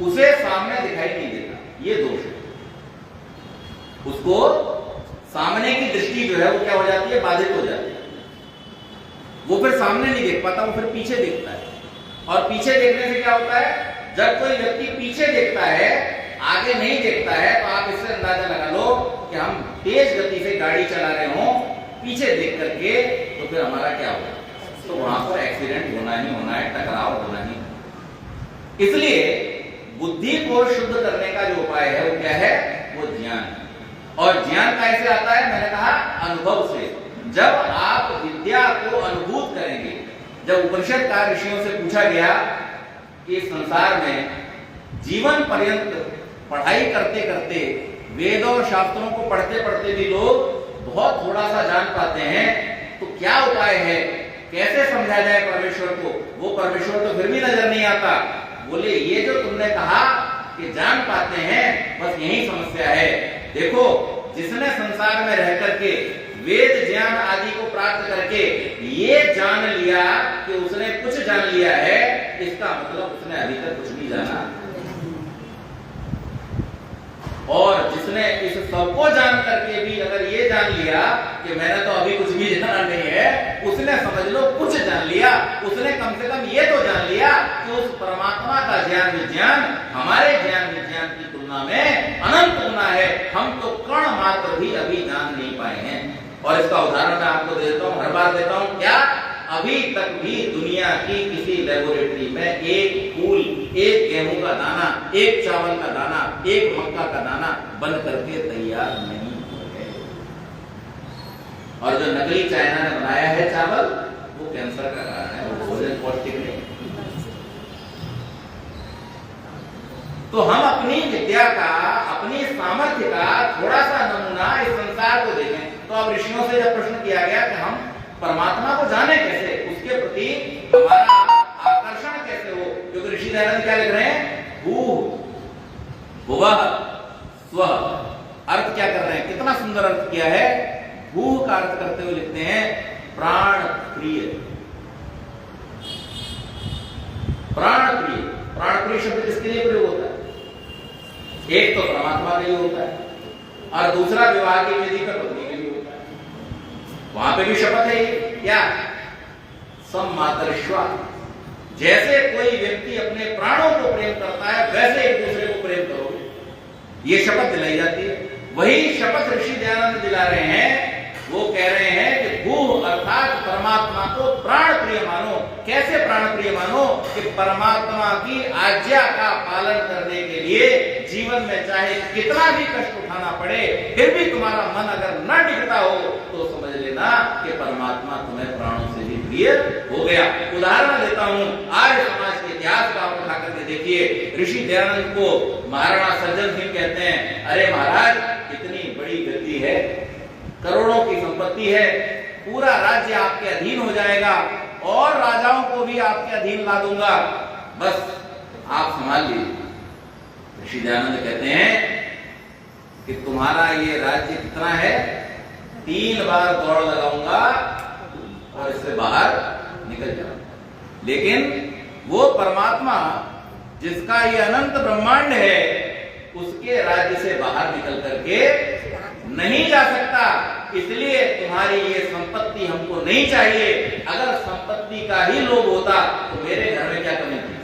Speaker 1: उसे सामने दिखाई नहीं देता, ये दोष है। उसको सामने की दृष्टि जो है वो क्या हो जाती है? बाधित हो जाती है। वो फिर सामने नहीं देख पाता, वो फिर पीछे देखता है। और पीछे देखने से क्या होता है? जब कोई व्यक्ति पीछे देखता है, आगे नहीं देखता है, तो आप इससे अंदाजा लगा लो कि हम तेज गति से गाड़ी चला रहे हो पीछे देख करके, तो फिर हमारा क्या होगा? तो वहां पर एक्सीडेंट होना ही होना है, टकराव होना ही। इसलिए बुद्धि को शुद्ध करने का जो उपाय है वो क्या है? वो ज्ञान। और ज्ञान कैसे आता है? मैंने कहा अनुभव से। जब आप विद्या को अनुभूत करेंगे, जब उपनिषद का ऋषियों से पूछा गया कि संसार में जीवन पर्यंत पढ़ाई करते करते, वेद और शास्त्रों को पढ़ते पढ़ते भी लोग बहुत थोड़ा सा जान पाते हैं, तो क्या उपाय है? कैसे समझा जाए परमेश्वर को? वो परमेश्वर तो फिर भी नजर नहीं आता। बोले ये जो तुमने कहा कि जान पाते हैं, बस यही समस्या है। देखो, जिसने संसार में रह करके वेद ज्ञान आदि को प्राप्त करके ये जान लिया कि उसने कुछ जान लिया है, इसका मतलब उसने अभी तक कुछ नहीं जाना। और जिसने इस सबको जान करके भी अगर ये जान लिया कि मैंने तो अभी कुछ भी जाना नहीं है, उसने समझ लो कुछ जान लिया। उसने कम से कम ये तो जान लिया कि उस परमात्मा का ज्ञान विज्ञान हमारे ज्ञान विज्ञान की तुलना में अनंत गुना है। हम तो कण मात्र भी अभी जान नहीं पाए हैं। और इसका उदाहरण मैं आपको देता हूं, हर बार देता हूं। क्या अभी तक भी दुनिया की किसी लेबोरेटरी में एक फूल, एक गेहूं का दाना, एक चावल का दाना, एक मक्का का दाना बन करके तैयार नहीं है। और जो नकली चाइना ने बनाया है चावल, वो कैंसर का कारण है, वो भोजन पौष्टिक नहीं। तो हम अपनी विद्या का, अपनी सामर्थ्य का थोड़ा सा नमूना इस संसार को देखें। तो अब ऋषियों से जब प्रश्न किया गया कि हम परमात्मा को जाने कैसे, उसके प्रति हमारा आकर्षण कैसे हो, क्योंकि ऋषि दयानंद क्या लिख रहे हैं, भू भुवः स्वः। अर्थ क्या कर रहे हैं, कितना सुंदर अर्थ किया है। भू का अर्थ करते हुए लिखते हैं प्राण प्रिय। प्राण प्रिय, प्राण प्रिय शब्द किसके लिए प्रयोग होता है? एक तो परमात्मा के लिए होता है और दूसरा विवाह की विधि पर पत्नी के लिए होता है। वहां पे भी शपथ है क्या, सम्मातरिष्वा। जैसे कोई व्यक्ति अपने प्राणों को प्रेम करता है, वैसे एक दूसरे को प्रेम करोगे, ये शपथ दिलाई जाती है। वही शपथ ऋषि दयानंद दिला रहे हैं। वो कह रहे हैं कि भू अर्थात परमात्मा को प्राण प्रिय मानो। कैसे प्राण प्रिय मानो कि परमात्मा की आज्ञा का पालन करने के लिए जीवन में चाहे कितना भी कष्ट उठाना पड़े, फिर भी तुम्हारा मन अगर न टिकता हो तो समझ लेना कि परमात्मा तुम्हें प्राणों से भी प्रिय हो गया। उदाहरण देता हूं, आर्य समाज के इतिहास का आप उठा करके देखिए। ऋषि दयानंद को महाराणा सज्जन सिंह कहते हैं, अरे महाराज इतनी बड़ी गद्दी है, करोड़ों की संपत्ति है, पूरा राज्य आपके अधीन हो जाएगा और राजाओं को भी आपके अधीन ला दूंगा, बस आप संभाल लीजिए। ऋषि दयानंद कहते हैं कि तुम्हारा ये राज्य कितना है, 3 बार दौड़ लगाऊंगा और इससे बाहर निकल जाऊंगा। लेकिन वो परमात्मा जिसका ये अनंत ब्रह्मांड है, उसके राज्य से बाहर निकल करके नहीं जा सकता। इसलिए तुम्हारी ये संपत्ति हमको नहीं चाहिए। अगर संपत्ति का ही लोभ होता तो मेरे घर में क्या कमी थी?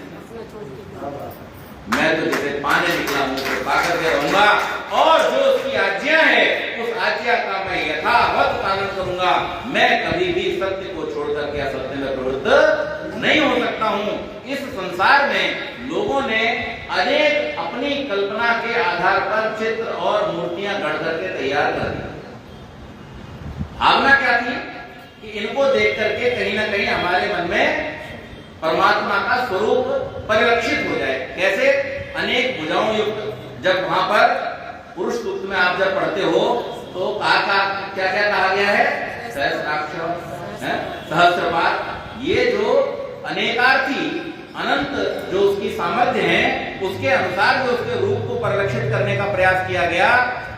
Speaker 1: मैं तो जैसे पानी निकला मुंह से पाकर के रहूंगा और जो उसकी आज्ञा है उस आज्ञा का मैं यथावत पालन करूंगा। मैं कभी भी सत्य को छोड़कर के असत्य में प्रवृत्त नहीं हो सकता हूं। इस संसार में लोगों ने अनेक अपनी कल्पना के आधार पर चित्र और मूर्तियां गढ़ करके तैयार कर दी। भावना क्या थी कि इनको देख करके कहीं ना कहीं हमारे मन में परमात्मा का स्वरूप परिलक्षित हो जाए। कैसे? अनेक भुजाओं युक्त। जब वहां पर पुरुष सूक्त में आप जब पढ़ते हो तो क्या क्या कहा गया है? सहस्राक्ष, सहस्रपाद। ये जो अनेकार्थी अनंत जो उसकी सामर्थ्य है, उसके अनुसार जो उसके रूप को परिलक्षित करने का प्रयास किया गया,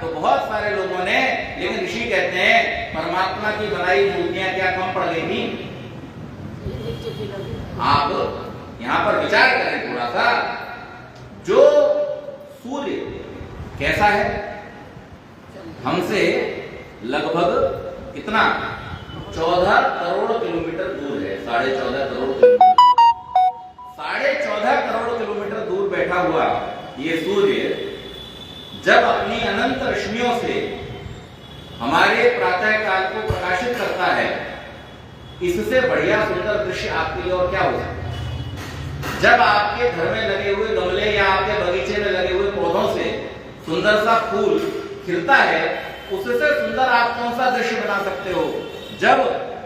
Speaker 1: तो बहुत सारे लोगों ने, लेकिन ऋषि कहते हैं परमात्मा की बनाई मूर्तियां क्या कम पड़ गई थी? आप यहां पर विचार करें थोड़ा सा। जो सूर्य कैसा है? हमसे लगभग कितना? 14 करोड़ किलोमीटर दूर है। 14.5 करोड़ किलोमीटर। 14.5 करोड़ किलोमीटर दूर बैठा हुआ ये सूर्य जब अपनी अनंत रश्मियों से हमारे प्रातः काल को प्रकाशित करता है, इससे बढ़िया सुंदर दृश्य आपके लिए और क्या हो सकता है? जब आपके घर में लगे हुए गमले या आपके बगीचे में लगे हुए पौधों से सुंदर सा फूल खिलता है, उससे सुंदर आप कौन सा दृश्य बना सकते हो? जब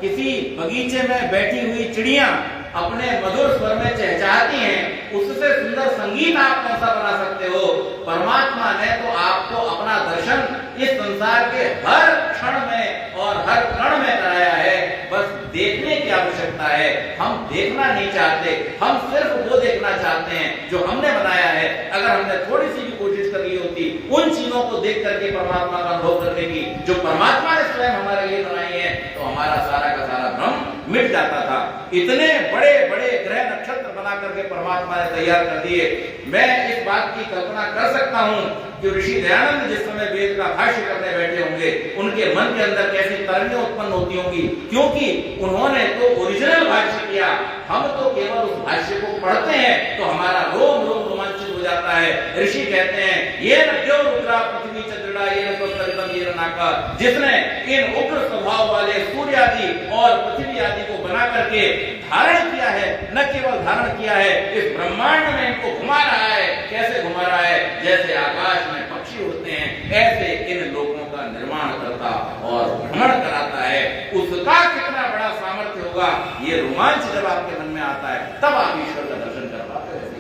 Speaker 1: किसी बगीचे में बैठी हुई चिड़िया अपने मधुर स्वर में चहचहाती हैं, उससे सुंदर संगीत आप कौन सा बना सकते हो? परमात्मा ने तो आपको अपना दर्शन इस संसार के हर क्षण में और हर कण में कराया है। बस देखने की आवश्यकता है। हम देखना नहीं चाहते, हम सिर्फ वो देखना चाहते हैं जो हमने बनाया है। अगर हमने थोड़ी सी भी कोशिश कर ली होती उन चीजों को देख करके परमात्मा का अनुभव करने की जो परमात्मा ने स्वयं हमारे लिए बनाई है, तो हमारा सारा का सारा भ्रम मिट जाता था। इतने बड़े बड़े ग्रह नक्षत्र बना करके परमात्मा ने तैयार कर दिए। मैं इस बात की कल्पना कर सकता हूं कि ऋषि दयानंद जिस समय वेद का भाष्य करने बैठे होंगे, उनके मन के अंदर कैसी तरंगें उत्पन्न होती होंगी, क्योंकि उन्होंने तो ओरिजिनल भाष्य किया। हम तो केवल उस भाष्य को पढ़ते हैं तो हमारा रोम रोम रोमांचित हो जाता है। ऋषि कहते हैं ये नद्यो रुद्रा पृथ्वी चंद्रड़ा ये नत्वतरितम ये नाका, जिसने इन उग्र स्वभाव वाले सूर्य आदि और पृथ्वी आदि को बना करके धारण किया है, न केवल धारण किया है, इस ब्रह्मांड में इनको घुमा रहा है। कैसे घुमा रहा है? जैसे आकाश में पक्षी उड़ते हैं, ऐसे इन लोगों का निर्माण करता और भ्रमण कराता है। उसका कितना बड़ा सामर्थ्य होगा, ये रोमांच जब आपके मन में आता है तब आप ईश्वर का दर्शन कर पाते हैं।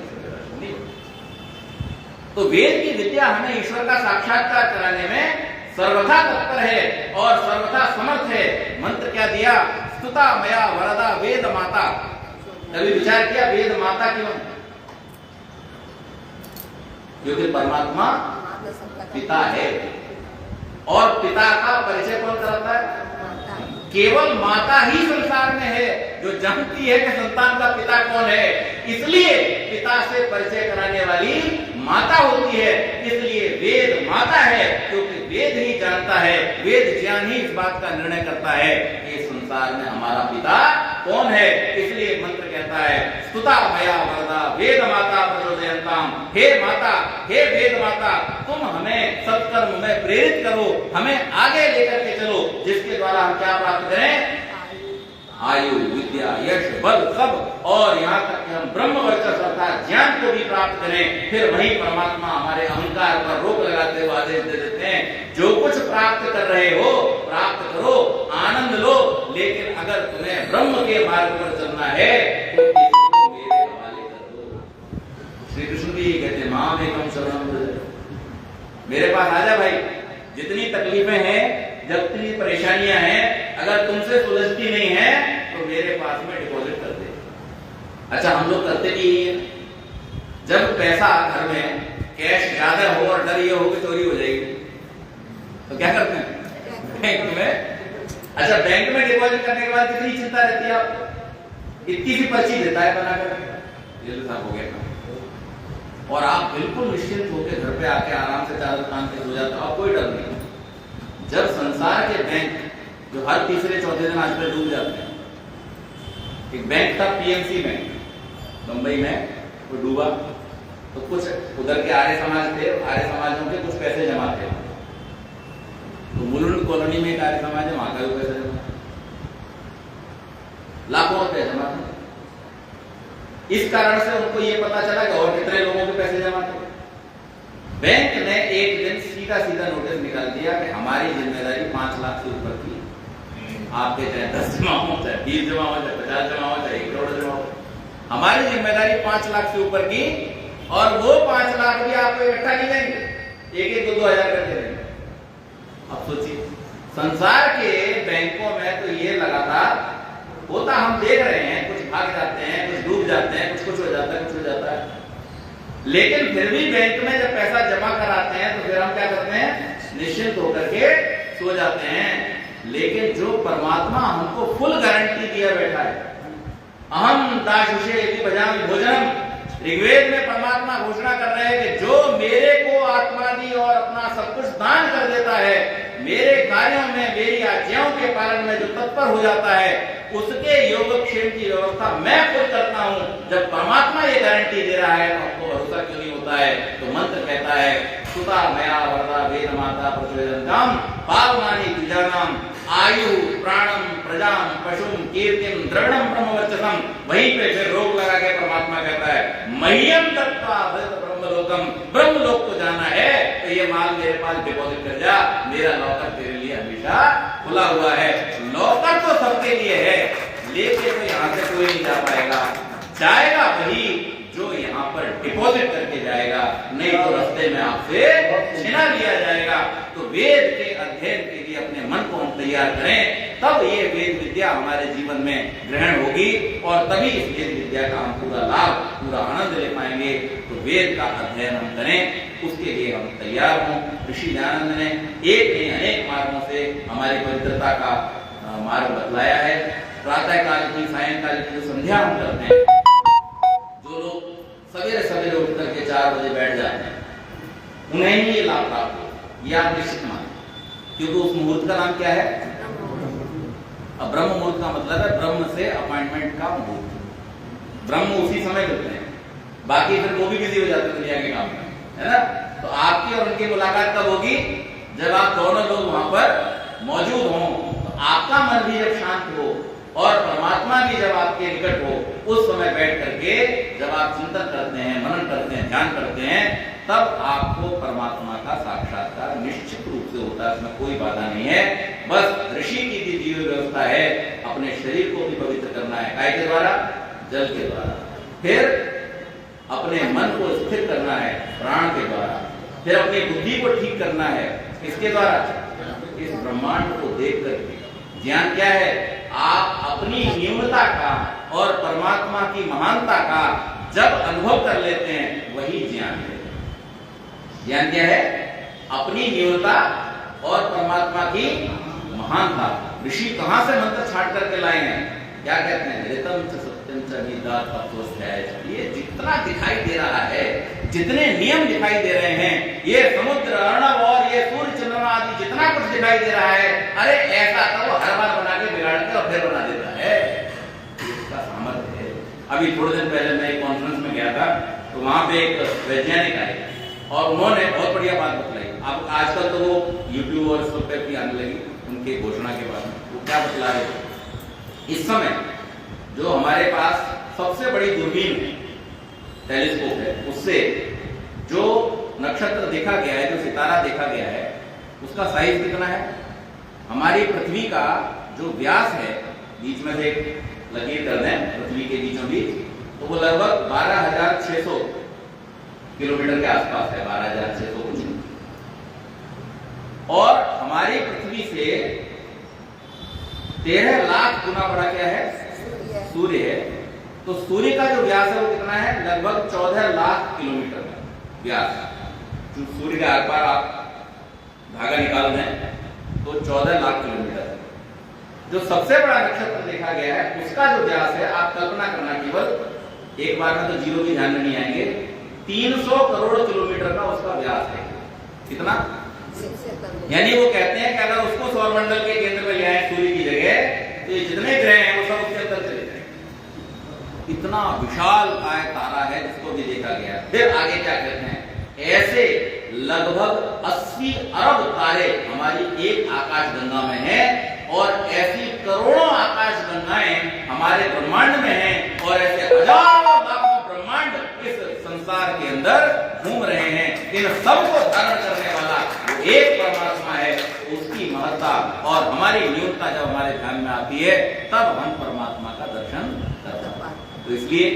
Speaker 1: तो वेद की विद्या हमें ईश्वर का साक्षात्कार कराने में सर्वथा तत्पर है और सर्वथा समर्थ है। मंत्र क्या दिया? स्तुता मया वरदा वेद माता। कभी विचार किया वेद माता क्यों? क्योंकि परमात्मा पिता है और पिता का परिचय कौन कराता है? केवल माता ही संसार में है जो जानती है कि संतान का पिता कौन है। इसलिए पिता से परिचय कराने वाली माता होती है। इसलिए वेद माता है, क्योंकि वेद ही जानता है, वेद ज्ञान ही इस बात का निर्णय करता है कि संसार में हमारा पिता कौन है। इसलिए मंत्र कहता है स्तुता मया वरदा वेद माता प्रचोदयन्ताम। हे माता, हे वेद माता, तुम हमें सत्कर्म में प्रेरित करो, हमें आगे लेकर के चलो, जिसके द्वारा हम क्या प्राप्त करें? आयु, विद्या, यश, बल सब, और यहाँ तक कि हम ब्रह्म वर्चस्व अर्थात ज्ञान को भी प्राप्त करें। फिर वही परमात्मा हमारे अहंकार पर रोक लगाते हुए आदेश दे देते हैं, जो कुछ प्राप्त कर रहे हो प्राप्त करो, आनंद लो, लेकिन अगर तुम्हें ब्रह्म के मार्ग पर चलना है तो इसको मेरे हवाले कर दो। श्री कृष्ण भी कहते माम एकम शरणम व्रज, मेरे पास आ जा भाई। जितनी तकलीफें हैं, जितनी परेशानियां हैं, अगर तुमसे सुलझती नहीं है तो मेरे पास में डिपॉजिट कर दे। अच्छा, हम लोग करते भी है। जब पैसा घर में कैश ज्यादा हो और डर ये हो कि चोरी हो जाएगी तो क्या करते हैं? बैंक में। अच्छा, बैंक में डिपॉजिट करने के बाद कितनी चिंता रहती है आपको? इतनी सी पर्ची देता है बनाकर, ये तो साफ हो गया और आप बिल्कुल निश्चिंत होकर घर पे आके आराम से चादर तान के सो जाते हो, आप कोई डर नहीं। जब संसार के बैंक जो हर तीसरे चौथे दिन आजकल डूब जाते हैं, एक बैंक था पीएमसी में मुंबई में, वो डूबा तो कुछ उधर के आर्य समाज थे, आर्य समाजों के कुछ पैसे जमा थे, तो मुलुंड कॉलोनी में एक आर्य समाज है, वहां का भी पैसा जमा, लाखों रुपए जमा थे। इस कारण से उनको ये पता चला कि और कितने लोगों के पैसे जमा थे। बैंक ने एक दिन सीधा सीधा नोटिस निकाल दिया कि हमारी जिम्मेदारी 5 लाख से ऊपर की, आपके चाहे 10 जमा हो, चाहे 20 जमा हो, चाहे 50 जमा हो, चाहे 1 करोड़ जमा हो, हमारी जिम्मेदारी 5 लाख से ऊपर की, और वो 5 लाख भी आपको इकट्ठा नहीं देंगे, एक 2-2 हजार करके देंगे। अब सोचिए, संसार के बैंकों में तो ये लगातार होता, हम देख रहे हैं, कुछ भाग जाते हैं, कुछ डूब जाते हैं, कुछ हो जाता है, कुछ हो जाता है, लेकिन फिर भी बैंक में जब पैसा जमा कराते हैं तो फिर हम क्या करते हैं? निश्चिंत होकर के सो जाते हैं। लेकिन जो परमात्मा हमको फुल गारंटी दिया बैठा है, अहम दाशुषे यदि भजामि भोजनम, ऋग्वेद में परमात्मा घोषणा कर रहे हैं कि जो मेरे को आत्मादि और अपना सब कुछ दान कर देता है, मेरे कार्यों में मेरी आज्ञाओं के पालन में जो तत्पर हो जाता है, उसके योगक्षेम की व्यवस्था मैं खुद करता हूं। जब परमात्मा ये गारंटी दे रहा है तो आपको भरोसा क्यों नहीं होता है? तो मंत्र कहता है सुता मया वरदा वेद माता प्रचोदयन्ताम पावनानि द्विजानाम आयु प्राणम प्रजाम पशुम कीर्तिम द्रविणम ब्रह्मवर्चसम। वहीं पे फिर रोक लगा के परमात्मा कहता है मह्यम तत्वा ब्रह्मलोकम, ब्रह्मलोक को जाना है तो ये माल मेरे पास डिपॉजिट कर जा, मेरा लॉकर तेरे लिए हमेशा खुला हुआ है। लॉकर तो सबके लिए है, लेके तो यहाँ से कोई नहीं जा पाएगा, जाएगा वही जो यहाँ पर डिपॉजिट करके जाएगा, नहीं तो रास्ते में आपसे छीना लिया जाएगा। तो वेद के अध्ययन के लिए अपने मन को हम तैयार करें, तब ये वेद विद्या हमारे जीवन में ग्रहण होगी और तभी इस वेद विद्या का हम पूरा लाभ, पूरा आनंद ले पाएंगे। तो वेद का अध्ययन हम करें, उसके लिए हम तैयार हों। ऋषि दयानंद ने एक नहीं अनेक मार्गों से हमारी पवित्रता का मार्ग बतलाया है। प्रातः काल की सायंकाल की जो संध्या हम करते हैं, जो लोग सवेरे सवेरे उठ करके 4 बजे बैठ जाते हैं, उन्हें ही ये लाभ प्राप्त हो, ये आप निश्चित माने। क्योंकि उस मुहूर्त का नाम क्या है? अब ब्रह्म मुहूर्त का मतलब है ब्रह्म से अपॉइंटमेंट का मुहूर्त। ब्रह्म उसी समय मिलते हैं, बाकी फिर वो भी बिजी हो जाते हैं दुनिया के काम में, है ना। तो आपकी और उनकी मुलाकात कब होगी? जब आप दोनों लोग वहां पर मौजूद हों, तो आपका मन भी जब शांत हो और परमात्मा भी जब आपके निकट हो, उस समय बैठ करके जब आप चिंतन करते हैं, मनन करते हैं, ध्यान करते हैं, तब आपको परमात्मा का साक्षात्कार निश्चित रूप से होता है। इसमें कोई बाधा नहीं है। बस ऋषि की दी हुई व्यवस्था है, अपने शरीर को भी पवित्र करना है, काय के द्वारा? जल के द्वारा। फिर अपने मन को स्थिर करना है प्राण के द्वारा। फिर अपनी बुद्धि को ठीक करना है, किसके द्वारा? इस ब्रह्मांड को देख करके। ज्ञान क्या है? आप अपनी न्यूनता का और परमात्मा की महानता का जब अनुभव कर लेते हैं, वही ज्ञान है। ज्ञान क्या है? अपनी न्यूनता और परमात्मा की महानता। ऋषि कहां से मंत्र छाट करके लाए हैं? क्या कहते हैं? ऋतम च सत्यम च निदात तत्वस्याय। ये जितना दिखाई दे रहा है, जितने नियम दिखाई दे रहे हैं, ये समुद्र, अर्णव और ये सूर्य चंद्रमा आदि जितना कुछ दिखाई दे रहा है, अरे ऐसा तो वो हर बार बना के बिगाड़ के और फिर बना देता है। इसका सामर्थ्य है। अभी थोड़े दिन पहले मैं एक कॉन्फ्रेंस में गया था, तो वहां पे एक वैज्ञानिक आए और उन्होंने बहुत बढ़िया बात बतलाई। अब आजकल तो वो यूट्यूब और सब पे भी आने लगी उनकी घोषणा के बाद। वो क्या बतला रहे थे? इस समय जो हमारे पास सबसे बड़ी दूरबीन है, टेलीस्कोप है, उससे जो नक्षत्र देखा गया है, जो सितारा देखा गया है, उसका साइज कितना है? हमारी पृथ्वी का जो व्यास है, बीच में से एक लकीर कर दें पृथ्वी के बीचों बीच, तो वो लगभग 12,600 किलोमीटर के आसपास है, 12,600 कुछ। और हमारी पृथ्वी से 13 लाख गुना बड़ा क्या है? सूर्य है। तो सूर्य का जो व्यास है वो कितना है? लगभग 14 लाख किलोमीटर का व्यास। जो सूर्य के आर पार आप धागा निकाल दें तो 14 लाख किलोमीटर है। जो सबसे बड़ा नक्षत्र देखा गया है, उसका जो व्यास है, आप कल्पना करना, केवल एक बार में तो जीरो भी ध्यान में नहीं आएंगे, 300 करोड़ किलोमीटर का उसका व्यास है। कितना? यानी वो कहते हैं कि अगर उसको सौरमंडल के केंद्र में ले आए सूर्य की जगह, तो ये जितने ग्रह हैं वो सब उसके अंदर चले जाएंगे। इतना विशाल काय तारा है जिसको भी देखा गया। फिर आगे क्या कहते हैं? ऐसे लगभग 80 अरब तारे हमारी एक आकाश गंगा में हैं, और ऐसी करोड़ों आकाश गंगाएं हमारे ब्रह्मांड में हैं, और ऐसे हजारों लाखों ब्रह्मांड इस संसार के अंदर घूम रहे हैं। इन सबको धारण करने वाला वो एक परमात्मा है। उसकी महत्ता और हमारी न्यूनता जब हमारे ध्यान में आती है, तब हम परमात्मा का दर्शन करते हैं। तो इसलिए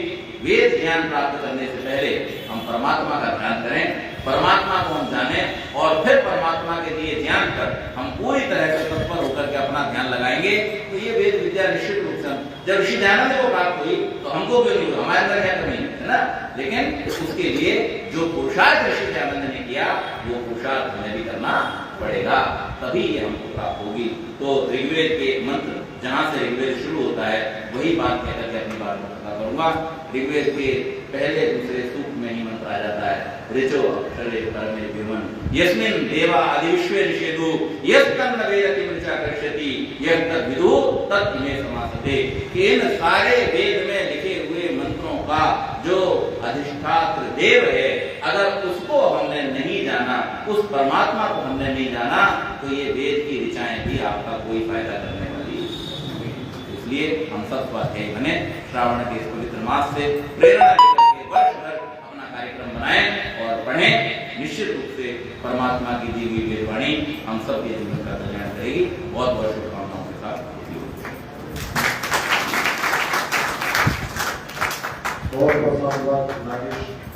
Speaker 1: वेद ज्ञान प्राप्त करने से पहले हम परमात्मा का ध्यान करें, परमात्मा को हम जानें, और फिर परमात्मा के दिए ज्ञान पर हम पूरी तरह से तत्पर होकर के अपना ध्यान लगाएंगे। तो ये वेद विद्या निश्चित रूप से, जब ऋषि दयानंद को प्राप्त हुई तो हमको क्यों नहीं हुआ? हमारे अंदर क्या कमी है ना? लेकिन उसके लिए जो पुरुषार्थ ऋषि दयानंद ने किया, वो पुरुषार्थ हमें भी करना पड़ेगा, तभी ये हमको प्राप्त होगी। तो ऋग्वेद के मंत्र, जहां से ऋग्वेद शुरू होता है, वही बात कहकर के अपनी बात को खत्म करूंगा। ऋग्वेद के पहले दूसरे सूक्त में ही मंत्र आ जाता है, ऋचो अक्षरे परमे विमन यस्मिन् देवा आदिविश्वे निषेधु यस्तन्न वेद किमृचा कर्षति यह तद्विदु तत्मे समासते। कि इन सारे वेद में लिखे हुए मंत्रों का जो अधिष्ठात्र देव है, अगर उसको हमने नहीं जाना, उस परमात्मा को हमने नहीं जाना, तो ये वेद की ऋचाएं भी आपका कोई फायदा करने वाली नहीं। इसलिए हम सब स्वाध्यायी बने, श्रावण के इस पवित्र मास से प्रेरणा लेकर के वर्ष भर अपना कार्यक्रम बनाएं और पढ़ें। निश्चित रूप से परमात्मा की दी हुई वेदवाणी हम सब के जीवन का कल्याण करेगी। बहुत बहुत शुभकामनाओं के साथ।
Speaker 3: बहुत बहुत धन्यवाद नागेश।